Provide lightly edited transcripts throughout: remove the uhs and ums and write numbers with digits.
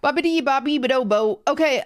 Bobbity bobby bodobo. Okay,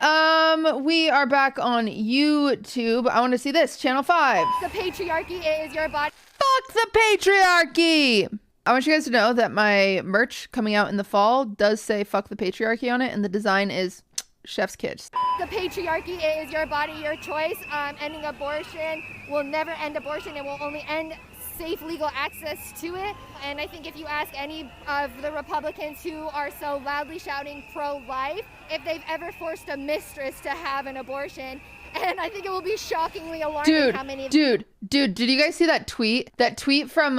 we are back on YouTube. I want to see this. Channel 5. The patriarchy is your body. Fuck the patriarchy! I want you guys to know that my merch coming out in the fall does say fuck the patriarchy on it, and the design is chef's kiss. The patriarchy is your body, your choice. Ending abortion will never end abortion. It will only end safe legal access to it. And I think if you ask any of the Republicans who are so loudly shouting pro-life, if they've ever forced a mistress to have an abortion, and I think it will be shockingly alarming how many... Dude, did you guys see that tweet? That tweet from,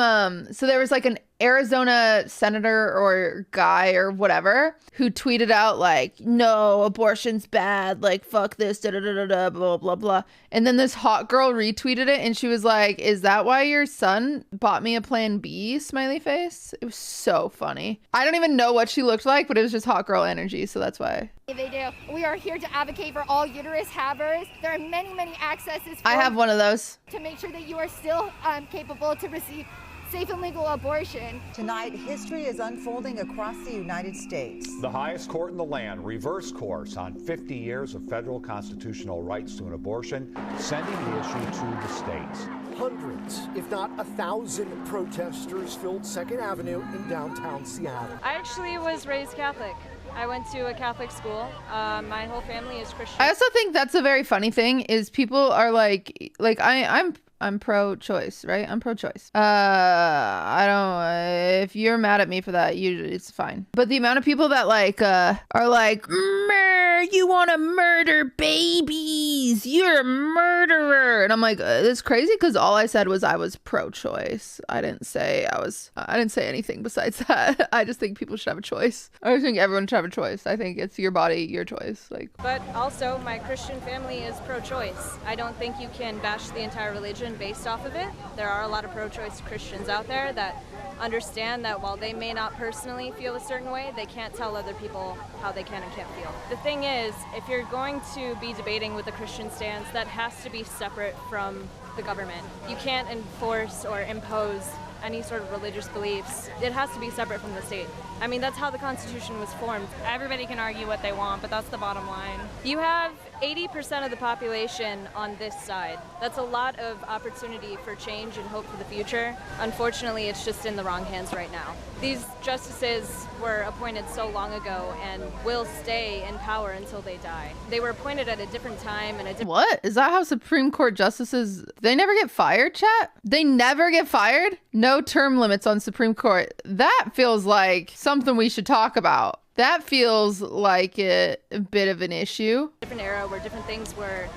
so there was like an Arizona senator or guy or whatever who tweeted out like, no, abortion's bad, like fuck this, da da da da da, blah blah blah. And then this hot girl retweeted it and she was like, is that why your son bought me a Plan B, smiley face? It was so funny. I don't even know what she looked like, but it was just hot girl energy, so that's why. They do. We are here to advocate for all uterus havers. There are many accesses. I have one of those. To make sure that you are still capable to receive safe and legal abortion. Tonight, history is unfolding across the United States. The highest court in the land reversed course on 50 years of federal constitutional rights to an abortion, sending the issue to the states. Hundreds, if not 1,000 protesters filled 2nd Avenue in downtown Seattle. I actually was raised Catholic. I went to a Catholic school. My whole family is Christian. I also think that's a very funny thing is people are like I'm pro-choice, right? I'm pro-choice. I don't, if you're mad at me for that, it's fine. But the amount of people that like, are like, you want to murder babies. You're a murderer. And I'm like, it's crazy because all I said was I was pro-choice. I didn't say anything besides that. I just think people should have a choice. I just think everyone should have a choice. I think it's your body, your choice. Like, but also my Christian family is pro-choice. I don't think you can bash the entire religion based off of it. There are a lot of pro-choice Christians out there that understand that while they may not personally feel a certain way, they can't tell other people how they can and can't feel. The thing is, if you're going to be debating with a Christian stance, that has to be separate from the government. You can't enforce or impose any sort of religious beliefs. It has to be separate from the state. I mean, that's how the Constitution was formed. Everybody can argue what they want, but that's the bottom line. You have 80% of the population on this side. That's a lot of opportunity for change and hope for the future. Unfortunately, it's just in the wrong hands right now. These justices were appointed so long ago and will stay in power until they die. They were appointed at a different time and a different... What? Is that how Supreme Court justices, they never get fired, chat? They never get fired? No term limits on Supreme Court. That feels like something we should talk about. That feels like a bit of an issue. Different era where different things were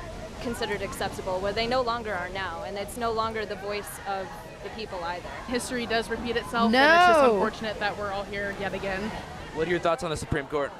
considered acceptable, where they no longer are now, and it's no longer the voice of the people either. History does repeat itself, No. and it's just unfortunate that we're all here yet again. What are your thoughts on the Supreme Court?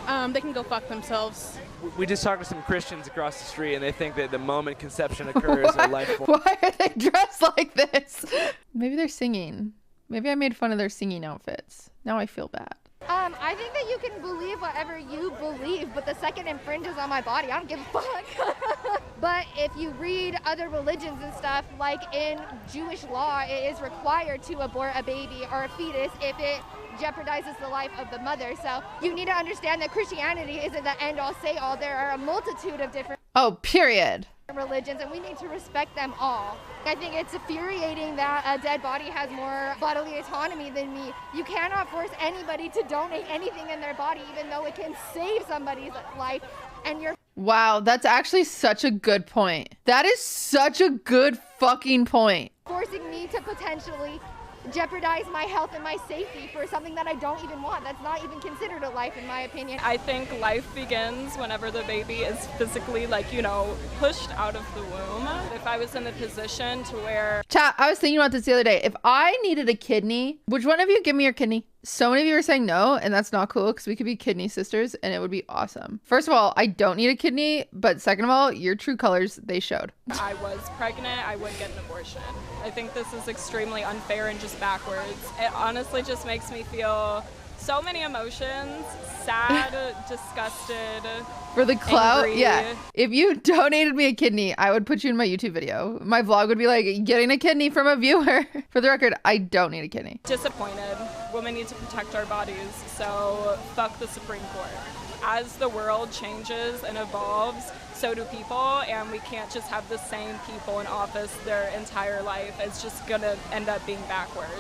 They can go fuck themselves. We just talked to some Christians across the street, and they think that the moment conception occurs, a life form. Why are they dressed like this? Maybe they're singing. Maybe I made fun of their singing outfits. Now I feel bad. I think that you can believe whatever you believe, but the second it infringes on my body, I don't give a fuck. But if you read other religions and stuff, like in Jewish law, it is required to abort a baby or a fetus if it jeopardizes the life of the mother. So you need to understand that Christianity isn't the end-all, say-all. There are a multitude of different period. religions, and we need to respect them all. I think it's infuriating that a dead body has more bodily autonomy than me. You cannot force anybody to donate anything in their body, even though it can save somebody's life. And you're Wow, that's actually such a good point. That is such a good fucking point. forcing me to potentially jeopardize my health and my safety for something that I don't even want. That's not even considered a life, in my opinion. I think life begins whenever the baby is physically, pushed out of the womb. If I was in the position to where... Chat, I was thinking about this the other day. If I needed a kidney, would one of you give me your kidney? So many of you are saying no, and that's not cool because we could be kidney sisters and it would be awesome. First of all, I don't need a kidney, but second of all, your true colors, they showed. I was pregnant, I would get an abortion. I think this is extremely unfair and just backwards. It honestly just makes me feel So many emotions, sad, disgusted. For the clout, angry. yeah. If you donated me a kidney, I would put you in my YouTube video. My vlog would be like, getting a kidney from a viewer. For the record, I don't need a kidney. Disappointed. Women need to protect our bodies, so fuck the Supreme Court. As the world changes and evolves, so do people, and we can't just have the same people in office their entire life. It's just gonna end up being backwards.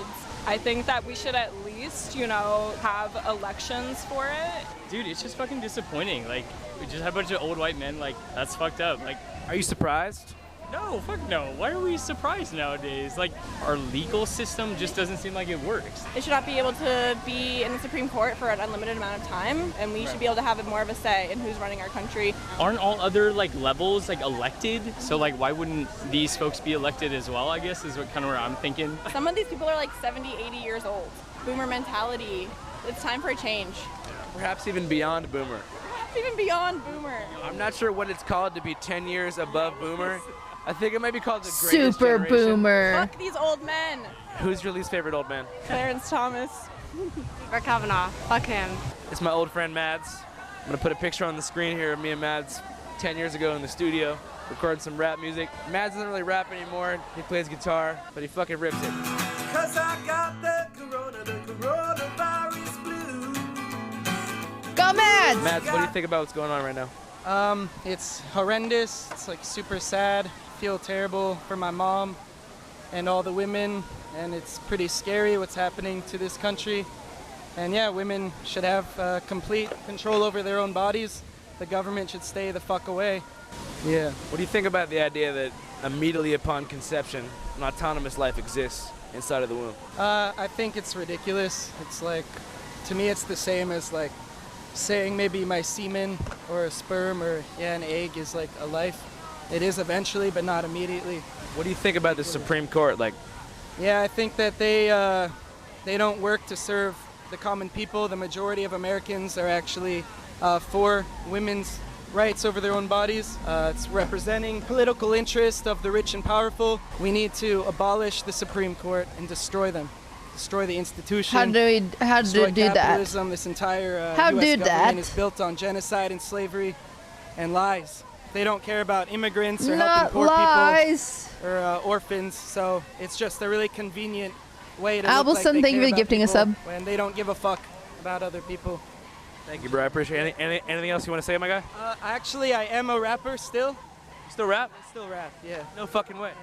I think that we should at least, have elections for it. Dude, it's just fucking disappointing. Like, we just have a bunch of old white men, like, that's fucked up. Like, Are you surprised? no, fuck no. Why are we surprised nowadays? Like, our legal system just doesn't seem like it works. They should not be able to be in the Supreme Court for an unlimited amount of time, and we should be able to have more of a say in who's running our country. Aren't all other, like, levels, like, elected? So, like, why wouldn't these folks be elected as well, I guess, is what kind of where I'm thinking. Some of these people are like 70, 80 years old. Boomer mentality. It's time for a change. Perhaps even beyond boomer. It's even beyond boomer. I'm not sure what it's called to be 10 years above boomer. I think it might be called the greatest Super generation. boomer. Fuck these old men. Who's your least favorite old man? Clarence Thomas. Brett Kavanaugh. Fuck him. It's my old friend Mads. I'm gonna put a picture on the screen here of me and Mads 10 years ago in the studio, recording some rap music. Mads doesn't really rap anymore. He plays guitar, but he fucking rips it. Cause I got the coronavirus blues. Go Mads! Mads, what do you think about what's going on right now? It's horrendous. It's like super sad. Feel terrible for my mom and all the women, and it's pretty scary what's happening to this country. And yeah, women should have complete control over their own bodies. The government should stay the fuck away. Yeah. What do you think about the idea that immediately upon conception, an autonomous life exists inside of the womb? I think it's ridiculous. It's like, to me, it's the same as like saying maybe my semen or a sperm or an egg is like a life. It is eventually, but not immediately. What do you think about the Supreme Court? Like, yeah, I think that they don't work to serve the common people. The majority of Americans are actually for women's rights over their own bodies. It's representing political interest of the rich and powerful. We need to abolish the Supreme Court and destroy them. Destroy the institution. How do we do that? Capitalism. This entire US government is built on genocide and slavery and lies. They don't care about immigrants or helping poor people or orphans. So it's just a really convenient way to look like they thank you care for about gifting a people sub. when they don't give a fuck about other people. thank you, bro. I appreciate it. Anything else you want to say, my guy? Actually, I am a rapper still. You still rap? I still rap, yeah. No fucking way.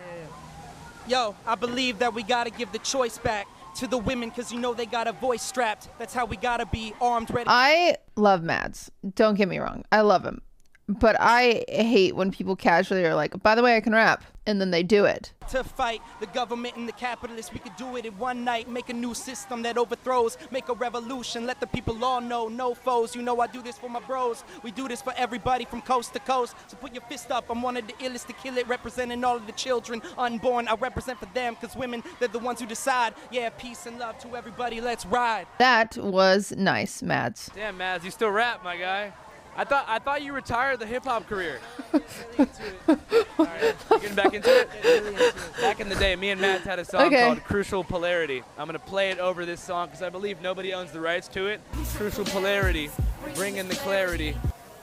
Yo, I believe that we gotta give the choice back to the women, because you know they got a voice strapped. That's how we gotta be armed, ready. I love Mads. Don't get me wrong. I love him. But I hate when people casually are like, by the way, I can rap. And then they do it. To fight the government and the capitalists, we could do it in one night. Make a new system that overthrows. Make a revolution. Let the people all know, no foes. You know I do this for my bros. We do this for everybody from coast to coast. So put your fist up. I'm one of the illest to kill it. Representing all of the children unborn. I represent for them, because women, they're the ones who decide. Yeah, peace and love to everybody. Let's ride. That was nice, Mads. Damn, Mads, you still rap, my guy. I thought you retired the hip hop career. Really into it. All right, you getting back into it? Really into it. Back in the day, me and Mads had a song called Crucial Polarity. I'm gonna play it over this song because I believe nobody owns the rights to it. Crucial Polarity, bring in the clarity.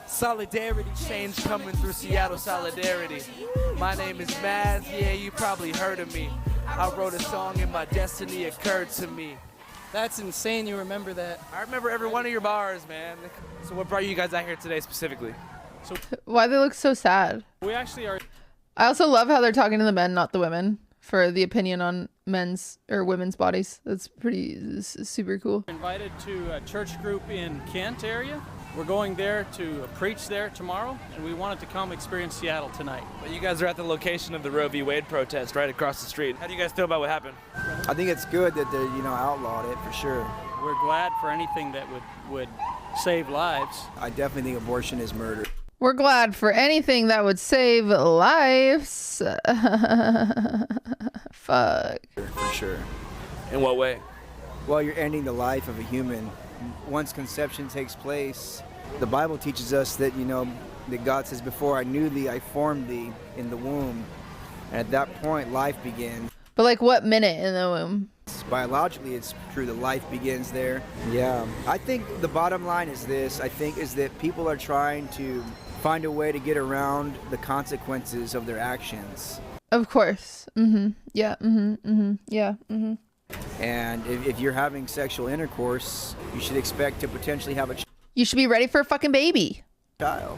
Solidarity. Change coming through Seattle solidarity. My name is Mads, yeah, you probably heard of me. I wrote a song and my destiny occurred to me. That's insane you remember that. I remember every one of your bars, man. So what brought you guys out here today specifically? Why they look so sad? We actually are I also love how they're talking to the men, not the women, for the opinion on men's or women's bodies. That's pretty super cool. invited to a church group in Kent area. We're going there to preach there tomorrow, and we wanted to come experience Seattle tonight. Well, you guys are at the location of the Roe v. Wade protest right across the street. How do you guys feel about what happened? I think it's good that they, outlawed it for sure. We're glad for anything that would save lives. I definitely think abortion is murder. We're glad for anything that would save lives. Fuck. For sure. In what way? Well, you're ending the life of a human. Once conception takes place, the Bible teaches us that, that God says, before I knew thee, I formed thee in the womb. And at that point, life began. But like what minute in the womb? Biologically, it's true that life begins there. Yeah. I think the bottom line is this. I think is that people are trying to find a way to get around the consequences of their actions. Of course. Yeah. Yeah. And if you're having sexual intercourse, you should expect to potentially have a You should be ready for a fucking baby. child.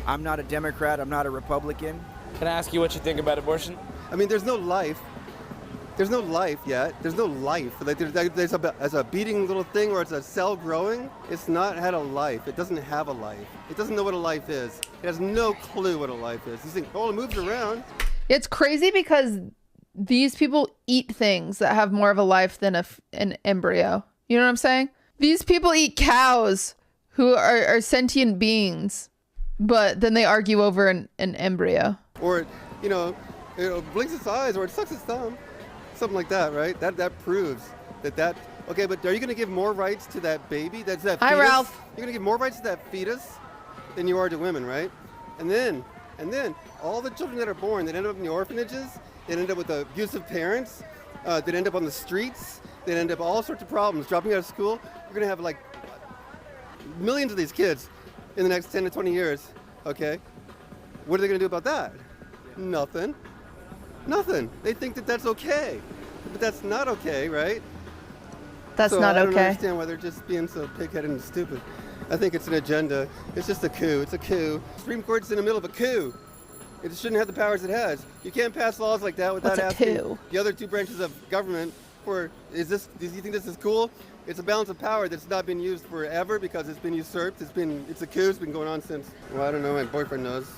I'm not a Democrat. I'm not a Republican. Can I ask you what you think about abortion? I mean, there's no life. There's no life yet. There's no life. Like there's a beating little thing or it's a cell growing. It's not had a life. It doesn't have a life. It doesn't know what a life is. It has no clue what a life is. You think, oh, it moves around. It's crazy because these people eat things that have more of a life than an embryo. You know what I'm saying? These people eat cows who are sentient beings, but then they argue over an embryo. Or, it blinks its eyes or it sucks its thumb. Something like that, right? That proves that. Okay, but are you going to give more rights to that baby? That's that fetus? Hi, Ralph. You're going to give more rights to that fetus than you are to women, right? And then all the children that are born that end up in the orphanages, they end up with abusive parents, that end up on the streets, they end up all sorts of problems, dropping out of school. You're going to have like millions of these kids in the next 10 to 20 years, okay? What are they going to do about that? Nothing. They think that that's okay, but that's not okay, right? That's so not I okay. don't understand why they're just being so pig-headed and stupid. I think it's an agenda. It's just a coup. It's a coup. Supreme Court's in the middle of a coup. It shouldn't have the powers it has. You can't pass laws like that without asking the other two branches of government for, do you think this is cool? It's a balance of power that's not been used forever because it's been usurped. It's a coup. It's been going on since, well, I don't know, my boyfriend knows.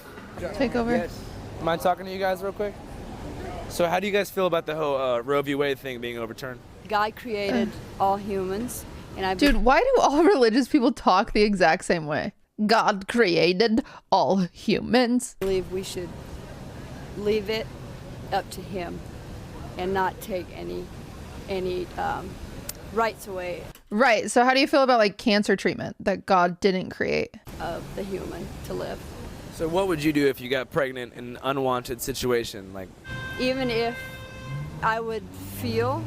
Take over. Yes. Mind talking to you guys real quick? So how do you guys feel about the whole Roe v. Wade thing being overturned? God created all humans, and Dude, why do all religious people talk the exact same way? God created all humans. I believe we should leave it up to Him and not take any rights away Right. So how do you feel about like cancer treatment that God didn't create? of the human to live. So what would you do if you got pregnant in an unwanted situation? Like, Even if I would feel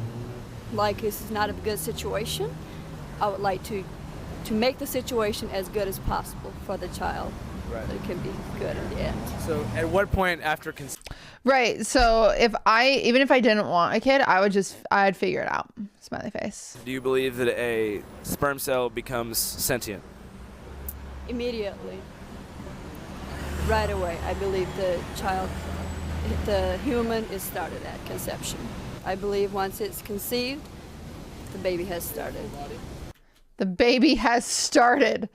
like this is not a good situation, I would like to make the situation as good as possible for the child. Right. So it can be good in the end. so at what point after Right. So even if I didn't want a kid, I'd figure it out. Smiley face. do you believe that a sperm cell becomes sentient? Immediately, right away, I believe the human is started at conception. I believe once it's conceived, the baby has started. The baby has started.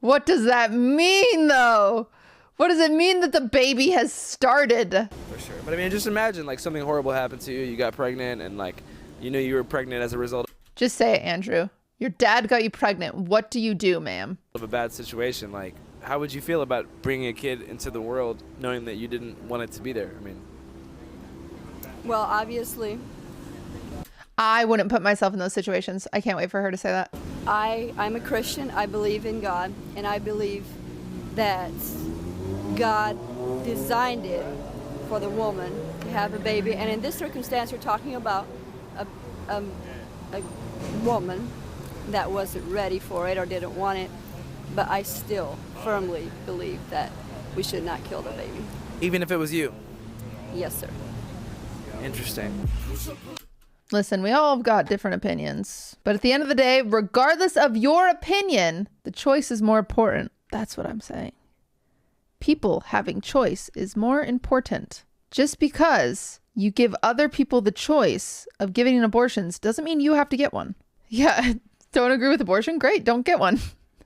What does that mean, though? What does it mean that the baby has started? For sure. But I mean, just imagine like something horrible happened to you. You got pregnant and like, you knew you were pregnant as a result Just say it, Andrew. Your dad got you pregnant. What do you do, ma'am? of a bad situation. Like, how would you feel about bringing a kid into the world knowing that you didn't want it to be there? I mean, Well, obviously, I wouldn't put myself in those situations. I can't wait for her to say that. I'm a Christian. I believe in God, and I believe that God designed it for the woman to have a baby. And in this circumstance, we're talking about a woman that wasn't ready for it or didn't want it. But I still firmly believe that we should not kill the baby. even if it was you. Yes, sir. Interesting. Listen, we all have got different opinions. But at the end of the day, regardless of your opinion, the choice is more important. That's what I'm saying. People having choice is more important. Just because you give other people the choice of getting abortions doesn't mean you have to get one. Yeah, don't agree with abortion? Great, don't get one.